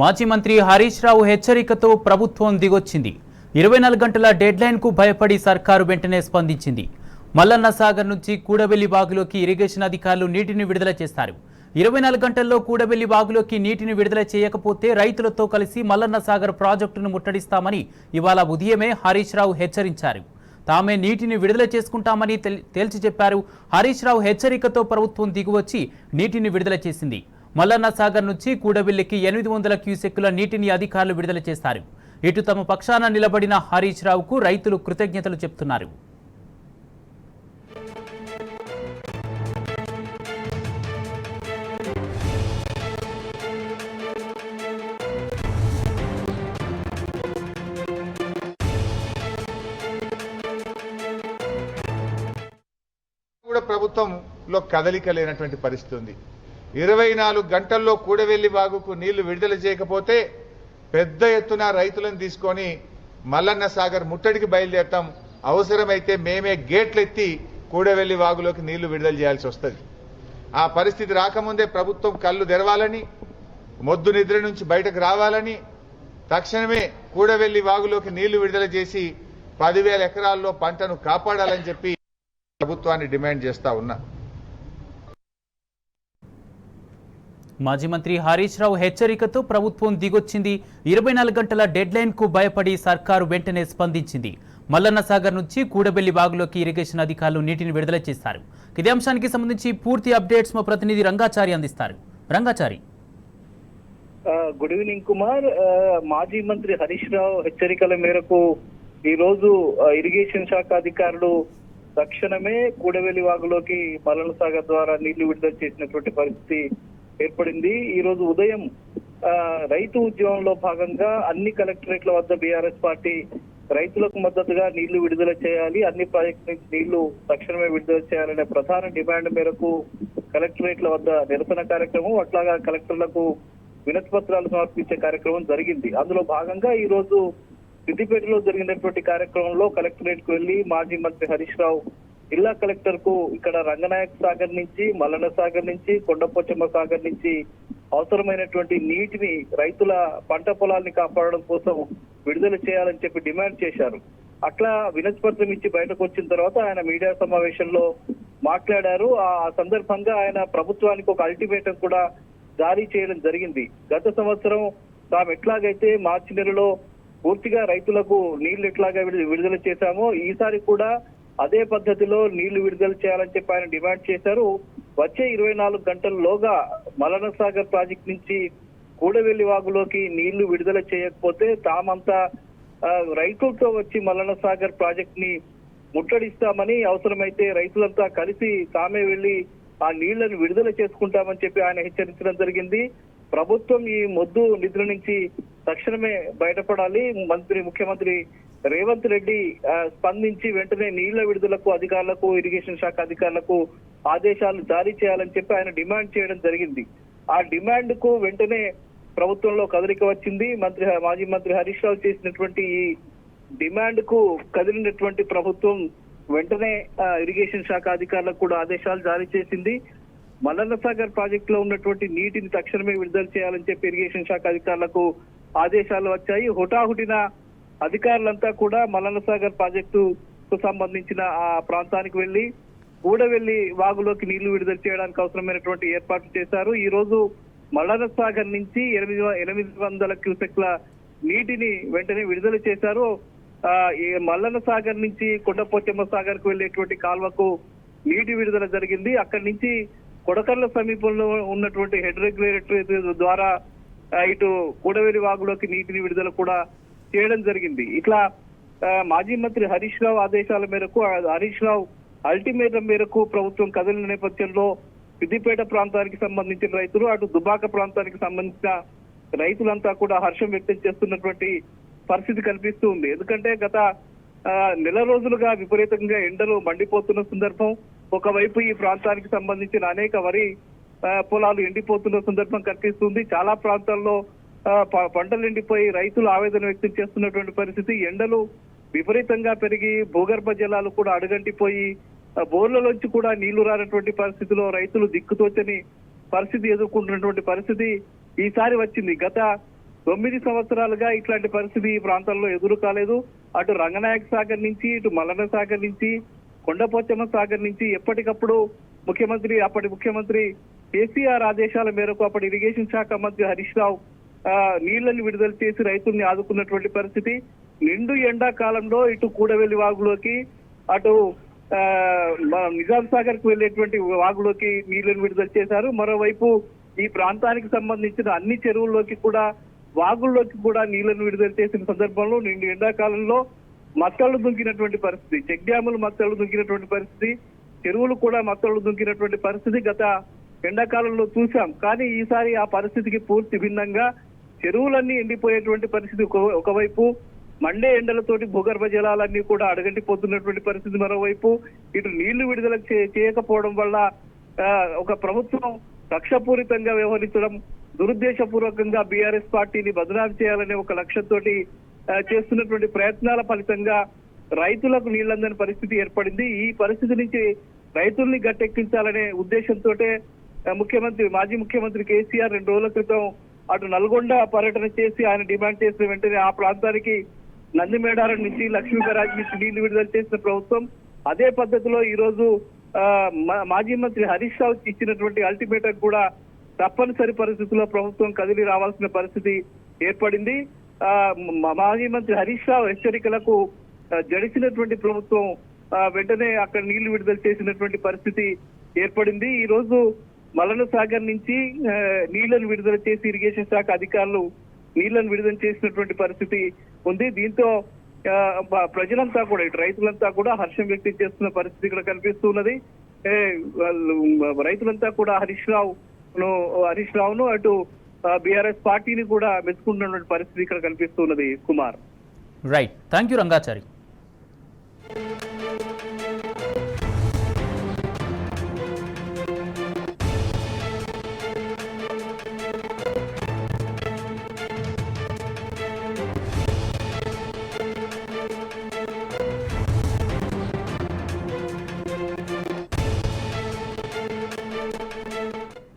మాజీ మంత్రి హరీష్ రావు హెచ్చరికతో ప్రభుత్వం దిగొచ్చింది. 24 గంటల డెడ్లైన్ కు భయపడి సర్కారు వెంటనే స్పందించింది. మల్లన్న సాగర్ నుంచి కూడబెల్లి వాగులోకి ఇరిగేషన్ అధికారులు నీటిని విడుదల చేస్తారు. 24 గంటల్లో కూడబెల్లి వాగులోకి నీటిని విడుదల చేయకపోతే రైతులతో కలిసి మల్లన్న సాగర్ ప్రాజెక్టును ముట్టడిస్తామని ఇవాళ ఉదయమే హరీష్ రావు హెచ్చరించారు. తామే నీటిని విడుదల చేసుకుంటామని తేల్చి చెప్పారు. హరీష్ రావు హెచ్చరికతో ప్రభుత్వం దిగువచ్చి నీటిని విడుదల చేసింది. మల్లన్న సాగర్ నుంచి కూడబెల్లికి 800 క్యూసెక్కుల నీటిని అధికారులు విడుదల చేస్తారు. ఇటు తమ పక్షాన నిలబడిన హరీష్ రావుకు రైతులు కృతజ్ఞతలు చెప్తున్నారు. ప్రభుత్వంలో కదలిక లేనటువంటి పరిస్థితి ఉంది. 24 గంటల్లో కూడవెల్లి వాగుకు నీళ్లు విడుదల చేయకపోతే పెద్ద ఎత్తున రైతులను తీసుకొని మల్లన్న సాగర్ ముట్టడికి బయలుదేరతాం. అవసరమైతే మేమే గేట్లు ఎత్తి కూడవెల్లి వాగులోకి నీళ్లు విడుదల చేయాల్సి వస్తుంది. ఆ పరిస్థితి రాకముందే ప్రభుత్వం కళ్ళు తెరవాలని, మొద్దు నిద్ర నుంచి బయటకు రావాలని, తక్షణమే కూడవెల్లి వాగులోకి నీళ్లు విడుదల చేసి 10,000 ఎకరాల్లో పంటను కాపాడాలని చెప్పి ప్రభుత్వాన్ని డిమాండ్ చేస్తా ఉన్నా. మాజీ మంత్రి హరీష్ రావు హెచ్చరికతో ప్రభుత్వం దిగొచ్చింది. 24 గంటల డెడ్లైన్ కు భయపడి సర్కారు వెంటనే స్పందించింది. మల్లన్న సాగర్ నుంచి కూడబెల్లి వాగులోకి ఇరిగేషన్ అధికారులు నీటిని విడుదల చేశారు. ఇదే అంశానికి సంబంధించి పూర్తి అప్డేట్స్ మా ప్రతినిధి రంగాచారి అందిస్తారు. రంగాచారి. Good evening Kumar. మాజీ మంత్రి హరీష్ రావు హెచ్చరికల మేరకు ఈ రోజు ఇరిగేషన్ శాఖ అధికారులు తక్షణమే కూడవెల్లి వాగులోకి మల్లన్న సాగర్ ద్వారా నీళ్లు విడుదల చేసినటువంటి పరిస్థితి ఏర్పడింది. ఈ రోజు ఉదయం రైతు ఉద్యమంలో భాగంగా అన్ని కలెక్టరేట్ల వద్ద బీఆర్ఎస్ పార్టీ రైతులకు మద్దతుగా నీళ్లు విడుదల చేయాలి, అన్ని ప్రాజెక్టు నుంచి నీళ్లు తక్షణమే విడుదల చేయాలనే ప్రధాన డిమాండ్ మేరకు కలెక్టరేట్ల వద్ద నిరసన కార్యక్రమం, అట్లాగా కలెక్టర్లకు వినతి పత్రాలు సమర్పించే కార్యక్రమం జరిగింది. అందులో భాగంగా ఈ రోజు సిద్దిపేటలో జరిగినటువంటి కార్యక్రమంలో కలెక్టరేట్ కు వెళ్లి మాజీ మంత్రి హరీష్ రావు జిల్లా కలెక్టర్ కు ఇక్కడ రంగనాయక్ సాగర్ నుంచి, మల్లన్న సాగర్ నుంచి, కొండపోచమ్మ సాగర్ నుంచి అవసరమైనటువంటి నీటిని రైతుల పంట పొలాల్ని కాపాడడం కోసం విడుదల చేయాలని చెప్పి డిమాండ్ చేశారు. అట్లా వినతి పత్రం ఇచ్చి బయటకు వచ్చిన తర్వాత ఆయన మీడియా సమావేశంలో మాట్లాడారు. ఆ సందర్భంగా ఆయన ప్రభుత్వానికి ఒక అల్టిమేటం కూడా జారీ చేయడం జరిగింది. గత సంవత్సరం తాము ఎట్లాగైతే మార్చి నెలలో పూర్తిగా రైతులకు నీళ్లు ఎట్లాగా విడుదల చేశామో ఈసారి కూడా అదే పద్ధతిలో నీళ్లు విడుదల చేయాలని చెప్పి ఆయన డిమాండ్ చేశారు. వచ్చే 24 గంటల్లోగా మల్లన్న సాగర్ ప్రాజెక్ట్ నుంచి కూడవెల్లి వాగులోకి నీళ్లు విడుదల చేయకపోతే తామంతా రైతులతో వచ్చి మల్లన్న సాగర్ ప్రాజెక్ట్ ని ముట్టడిస్తామని, అవసరమైతే రైతులంతా కలిసి తామే వెళ్లి ఆ నీళ్లను విడుదల చేసుకుంటామని చెప్పి ఆయన హెచ్చరించడం జరిగింది. ప్రభుత్వం ఈ మొద్దు నిధుల నుంచి తక్షణమే బయటపడాలి, ముఖ్యమంత్రి రేవంత్ రెడ్డి స్పందించి వెంటనే నీళ్ల విడుదలకు అధికారులకు, ఇరిగేషన్ శాఖ అధికారులకు ఆదేశాలు జారీ చేయాలని చెప్పి ఆయన డిమాండ్ చేయడం జరిగింది. ఆ డిమాండ్ కు వెంటనే ప్రభుత్వంలో కదలిక వచ్చింది. మాజీ మంత్రి హరీష్ రావు చేసినటువంటి ఈ డిమాండ్ కు కదిలినటువంటి ప్రభుత్వం వెంటనే ఇరిగేషన్ శాఖ అధికారులకు కూడా ఆదేశాలు జారీ చేసింది. మల్లన్న సాగర్ ప్రాజెక్ట్ లో ఉన్నటువంటి నీటిని తక్షణమే విడుదల చేయాలని చెప్పి ఇరిగేషన్ శాఖ అధికారులకు ఆదేశాలు వచ్చాయి. హుటాహుటిన అధికారులంతా కూడా మల్లన్న సాగర్ ప్రాజెక్టుకు సంబంధించిన ఆ ప్రాంతానికి వెళ్లి కూడవెల్లి వాగులోకి నీళ్లు విడుదల చేయడానికి అవసరమైనటువంటి ఏర్పాట్లు చేశారు. ఈ రోజు మల్లన్న సాగర్ నుంచి 800 క్యూసెక్ల నీటిని వెంటనే విడుదల చేశారు. మల్లన్న సాగర్ నుంచి కొండపోచమ్మ సాగర్ కు వెళ్లేటువంటి కాల్వకు నీటి విడుదల జరిగింది. అక్కడి నుంచి కొడకర్ల సమీపంలో ఉన్నటువంటి హెడ్ రెగ్యులేటరీ ద్వారా ఇటు కూడవెల్లి వాగులోకి నీటిని విడుదల కూడా చేయడం జరిగింది. ఇట్లా మాజీ మంత్రి హరీష్ రావు ఆదేశాల మేరకు, హరీష్ రావు అల్టిమేటం మేరకు ప్రభుత్వం కదిలిన నేపథ్యంలో సిద్దిపేట ప్రాంతానికి సంబంధించిన రైతులు, అటు దుబాక ప్రాంతానికి సంబంధించిన రైతులంతా కూడా హర్షం వ్యక్తం చేస్తున్నటువంటి పరిస్థితి కనిపిస్తూ ఉంది. ఎందుకంటే గత నెల రోజులుగా విపరీతంగా ఎండలు మండిపోతున్న సందర్భం, ఒకవైపు ఈ ప్రాంతానికి సంబంధించిన అనేక వరి పొలాలు ఎండిపోతున్న సందర్భం కనిపిస్తుంది. చాలా ప్రాంతాల్లో పంటలు ఎండిపోయి రైతులు ఆవేదన వ్యక్తం చేస్తున్నటువంటి పరిస్థితి. ఎండలు విపరీతంగా పెరిగి భూగర్భ జలాలు కూడా అడుగంటిపోయి బోర్లలోంచి కూడా నీళ్లు రానటువంటి పరిస్థితిలో రైతులు దిక్కుతోచని పరిస్థితి ఎదుర్కొంటున్నటువంటి పరిస్థితి ఈసారి వచ్చింది. గత 9 సంవత్సరాలుగా ఇట్లాంటి పరిస్థితి ఈ ప్రాంతాల్లో ఎదురు కాలేదు. అటు రంగనాయక సాగర్ నుంచి, ఇటు మల్లన్న సాగర్ నుంచి, కొండపోచమ్మ సాగర్ నుంచి ఎప్పటికప్పుడు అప్పటి ముఖ్యమంత్రి కేసీఆర్ ఆదేశాల మేరకు అప్పటి ఇరిగేషన్ శాఖ మంత్రి హరీష్ రావు నీళ్లను విడుదల చేసి రైతుల్ని ఆదుకున్నటువంటి పరిస్థితి. నిండు ఎండాకాలంలో ఇటు కూడవెల్లి వాగులోకి, అటు నిజాం సాగర్ కు వెళ్లేటువంటి వాగులోకి నీళ్లను విడుదల చేశారు. మరోవైపు ఈ ప్రాంతానికి సంబంధించిన అన్ని చెరువుల్లోకి కూడా, వాగుల్లోకి కూడా నీళ్లను విడుదల చేసిన సందర్భంలో నిండు ఎండాకాలంలో మత్తళ్లు దుంకినటువంటి పరిస్థితి, చెక్ డ్యాములు మత్తళ్లు దుంకినటువంటి పరిస్థితి, చెరువులు కూడా మత్తళ్లు దుంకినటువంటి పరిస్థితి గత ఎండాకాలంలో చూశాం. కానీ ఈసారి ఆ పరిస్థితికి పూర్తి భిన్నంగా చెరువులన్నీ ఎండిపోయేటువంటి పరిస్థితి ఒకవైపు, మండే ఎండలతోటి భూగర్భ జలాలన్నీ కూడా అడగంటిపోతున్నటువంటి పరిస్థితి మరోవైపు, ఇటు నీళ్లు విడుదల చేయకపోవడం వల్ల ఒక ప్రభుత్వం కక్షపూరితంగా వ్యవహరించడం, దురుద్దేశపూర్వకంగా బీఆర్ఎస్ పార్టీని బదనాం చేయాలనే ఒక లక్ష్యంతోటి చేస్తున్నటువంటి ప్రయత్నాల ఫలితంగా రైతులకు నీళ్లందని పరిస్థితి ఏర్పడింది. ఈ పరిస్థితి నుంచి రైతుల్ని గట్టెక్కించాలనే ఉద్దేశంతో మాజీ ముఖ్యమంత్రి కేసీఆర్ 2 రోజుల క్రితం అటు నల్గొండ పర్యటన చేసి ఆయన డిమాండ్ చేసిన వెంటనే ఆ ప్రాంతానికి నందిమేడారం నుంచి, లక్ష్మీ బరాజ్ నుంచి నీళ్లు విడుదల చేసిన ప్రభుత్వం అదే పద్ధతిలో ఈ రోజు మాజీ మంత్రి హరీష్ రావు ఇచ్చినటువంటి అల్టిమేటం కూడా తప్పనిసరి పరిస్థితుల్లో ప్రభుత్వం కదిలి రావాల్సిన పరిస్థితి ఏర్పడింది. మాజీ మంత్రి హరీష్ రావు హెచ్చరికలకు జడిసినటువంటి ప్రభుత్వం వెంటనే అక్కడ నీళ్లు విడుదల చేసినటువంటి పరిస్థితి ఏర్పడింది. ఈ రోజు మల్లన్న సాగర్ నుంచి నీళ్లను విడుదల చేసి ఇరిగేషన్ శాఖ అధికారులు నీళ్లను విడుదల చేసినటువంటి పరిస్థితి ఉంది. దీంతో ప్రజలంతా కూడా, ఇటు రైతులంతా కూడా హర్షం వ్యక్తం చేస్తున్న పరిస్థితి ఇక్కడ కనిపిస్తున్నది. రైతులంతా కూడా హరీష్ రావును అటు బీఆర్ఎస్ పార్టీని కూడా మెచ్చుకుంటున్నటువంటి పరిస్థితి ఇక్కడ కనిపిస్తున్నది. Kumar. Right, thank you Rangachari.